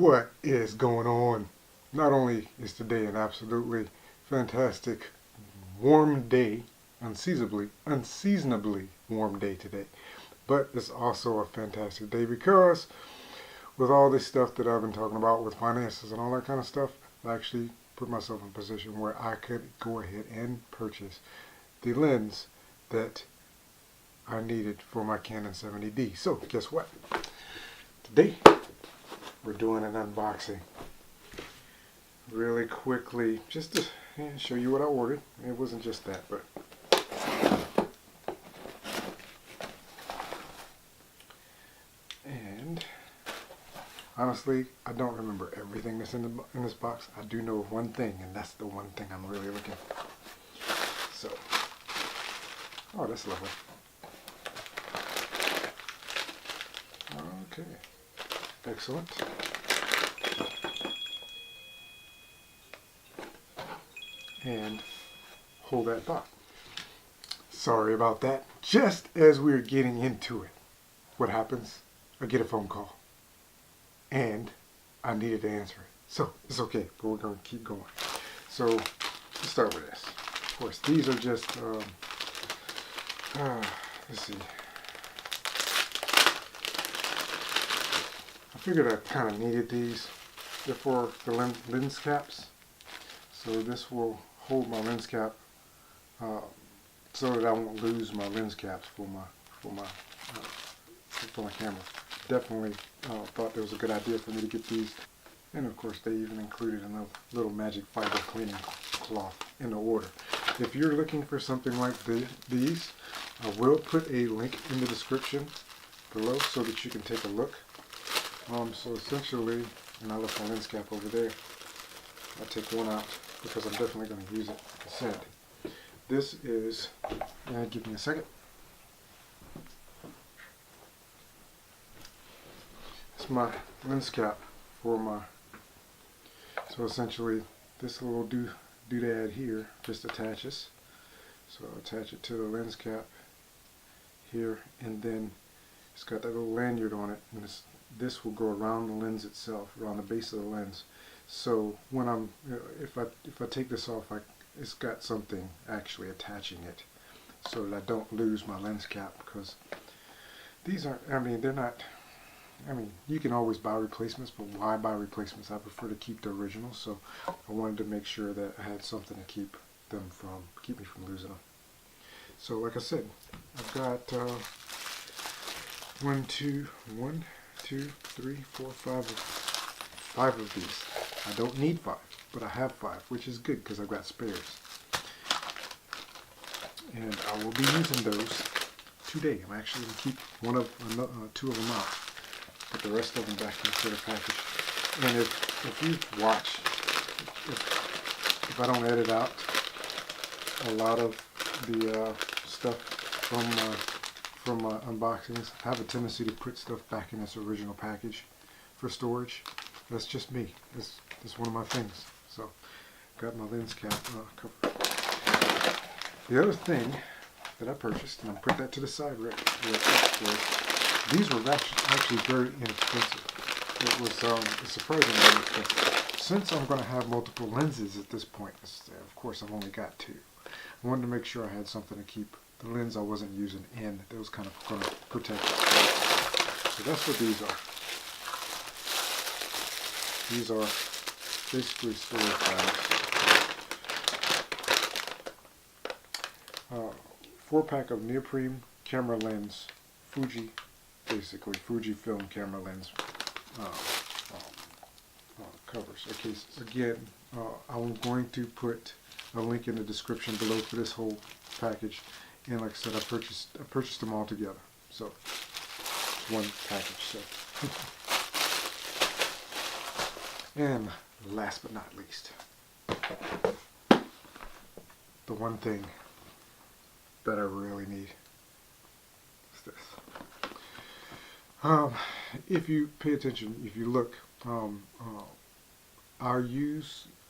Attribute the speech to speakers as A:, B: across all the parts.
A: What is going on? Not only is today an absolutely fantastic warm day, unseasonably warm day today, but it's also a fantastic day because with all this stuff that I've been talking about with finances and all that kind of stuff, I actually put myself in a position where I could go ahead and purchase the lens that I needed for my Canon 10mm. So guess what? Today we're doing an unboxing really quickly just to show you what I ordered. It wasn't just that, but and honestly, I don't remember everything that's in this box. I do know one thing, and that's the one thing I'm really looking for. So, oh, that's lovely. Okay, excellent. And hold that thought. Sorry about that. Just as we're getting into it, what happens? I get a phone call. And I needed to answer it. So it's okay, but we're going to keep going. So let's start with this. Of course, these are just, let's see. I figured I kind of needed these. They're for the lens caps. So this will hold my lens cap so that I won't lose my lens caps for my camera. Definitely thought it was a good idea for me to get these. And of course they even included a little magic fiber cleaning cloth in the order. If you're looking for something like these, I will put a link in the description below so that you can take a look. So essentially, and I left my lens cap over there. I'll take one out because I'm definitely going to use it. Like I said, this is, give me a second. It's my lens cap for my, so essentially this little doodad here just attaches. So I'll attach it to the lens cap here, and then it's got that little lanyard on it, and this will go around the lens itself, around the base of the lens. So when I'm, if I take this off, it's got something actually attaching it, so that I don't lose my lens cap. Because these aren't, I mean, they're not. I mean, you can always buy replacements, but why buy replacements? I prefer to keep the originals. So I wanted to make sure that I had something to keep me from losing them. So like I said, I've got 5 of these. I don't need 5, but I have 5, which is good because I've got spares. And I will be using those today. I'm actually going to keep 2 of them out, put the rest of them back into the package. And if you watch, if I don't edit out a lot of the stuff from my unboxings, I have a tendency to put stuff back in its original package for storage. That's just me. That's one of my things. So, got my lens cap covered. The other thing that I purchased, and I put that to the side right there, these were actually very inexpensive. It was surprisingly inexpensive. Since I'm going to have multiple lenses at this point, of course I've only got 2. I wanted to make sure I had something to keep the lens I wasn't using in that was kind of going to protect it. So that's what these are. These are basically storage bags. 4-pack of Neoprene camera lens, basically Fujifilm camera lens covers or cases. Again, I'm going to put a link in the description below for this whole package. And like I said, I purchased them all together. So it's one package. So. And last but not least, the one thing that I really need is this. If you pay attention, if you look,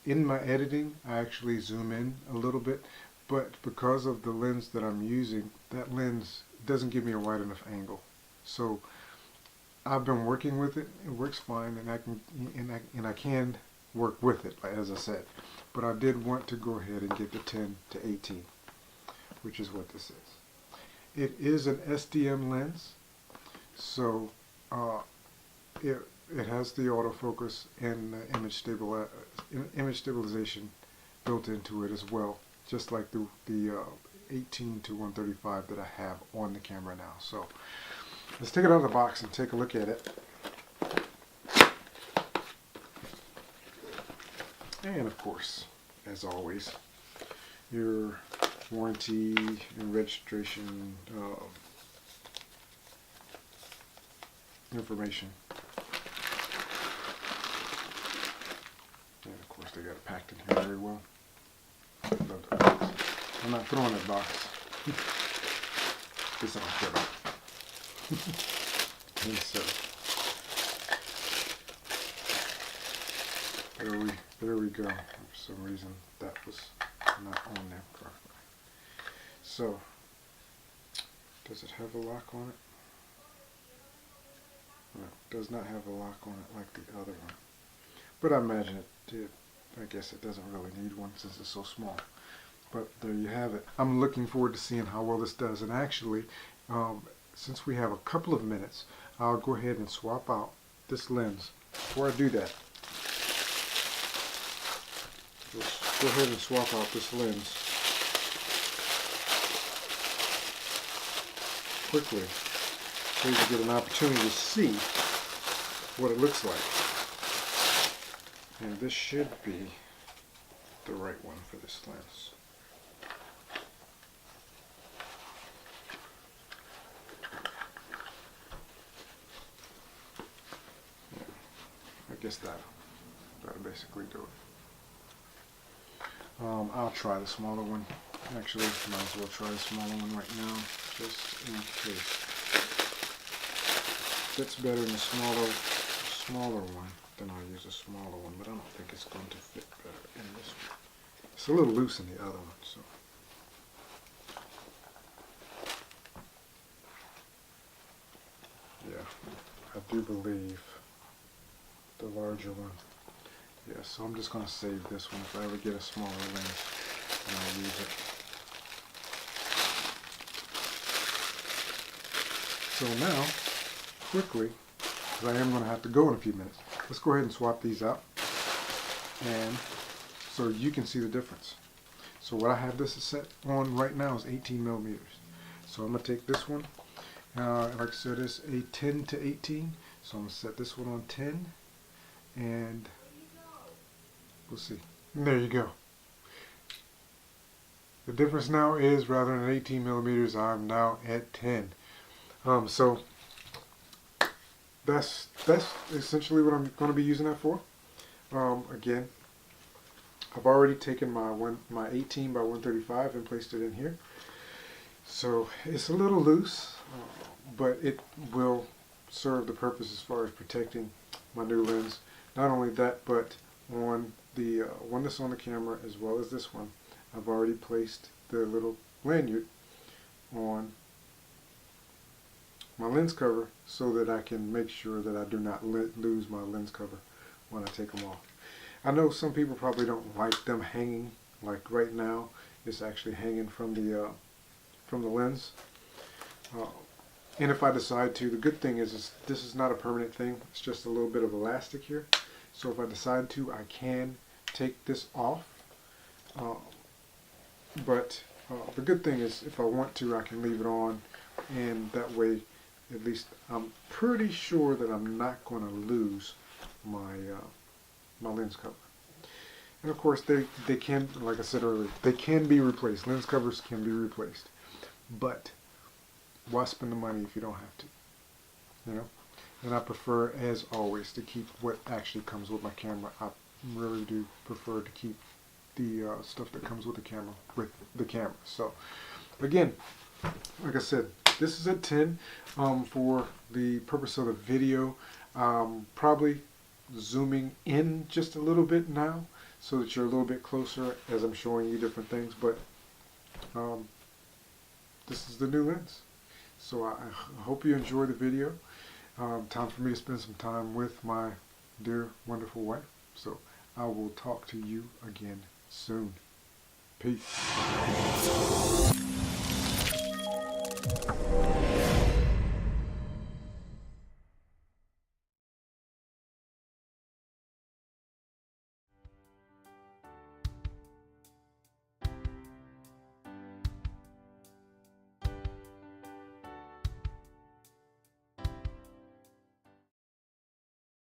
A: in my editing, I actually zoom in a little bit, but because of the lens that I'm using, that lens doesn't give me a wide enough angle. So I've been working with it. It works fine, and I can work with it, as I said. But I did want to go ahead and get the 10 to 18, which is what this is. It is an SDM lens, so it has the autofocus and the image stabilization built into it as well, just like the 18 to 135 that I have on the camera now. So let's take it out of the box and take a look at it. And of course, as always, your warranty and registration information. And of course, they got it packed in here very well. Love the box. I'm not throwing that box. This I don't care about. And so there we go. For some reason that was not on there correctly. So does it have a lock on it? No, it does not have a lock on it like the other one. But I imagine it did. I guess it doesn't really need one since it's so small. But there you have it. I'm looking forward to seeing how well this does. And actually, since we have a couple of minutes, I'll go ahead and swap out this lens. Before I do that, let's go ahead and swap out this lens quickly so you can get an opportunity to see what it looks like. And this should be the right one for this lens. I guess that'll basically do it. I'll try the smaller one. Actually, might as well try the smaller one right now, just in case. Fits better in the smaller one, then I'll use a smaller one, but I don't think it's going to fit better in this one. It's a little loose in the other one, so. Yeah, I do believe the larger one. Yeah, so I'm just going to save this one. If I ever get a smaller lens, then I'll use it. So now, quickly, because I am going to have to go in a few minutes, let's go ahead and swap these out, and so you can see the difference. So what I have this set on right now is 18 millimeters. So I'm going to take this one, like I said, it's a 10 to 18, so I'm going to set this one on 10, and we'll see. And there you go. The difference now is, rather than 18 millimeters, I'm now at 10. So that's essentially what I'm going to be using that for. Again, I've already taken my 18 by 135 and placed it in here. So it's a little loose, but it will serve the purpose as far as protecting my new lens. Not only that, but on the one that's on the camera as well as this one, I've already placed the little lanyard on my lens cover so that I can make sure that I do not lose my lens cover when I take them off. I know some people probably don't like them hanging, like right now it's actually hanging from the lens. And if I decide to, the good thing is this is not a permanent thing, it's just a little bit of elastic here. So if I decide to, I can take this off. But the good thing is, if I want to, I can leave it on, and that way, at least I'm pretty sure that I'm not going to lose my my lens cover. And of course, they can, like I said earlier, they can be replaced. Lens covers can be replaced, but why spend the money if you don't have to? You know. And I prefer, as always, to keep what actually comes with my camera. I really do prefer to keep the stuff that comes with the camera with the camera. So again, like I said, this is at 10 for the purpose of the video. Probably zooming in just a little bit now so that you're a little bit closer as I'm showing you different things, but this is the new lens. So I hope you enjoy the video. time for me to spend some time with my dear, wonderful wife. So I will talk to you again soon. Peace.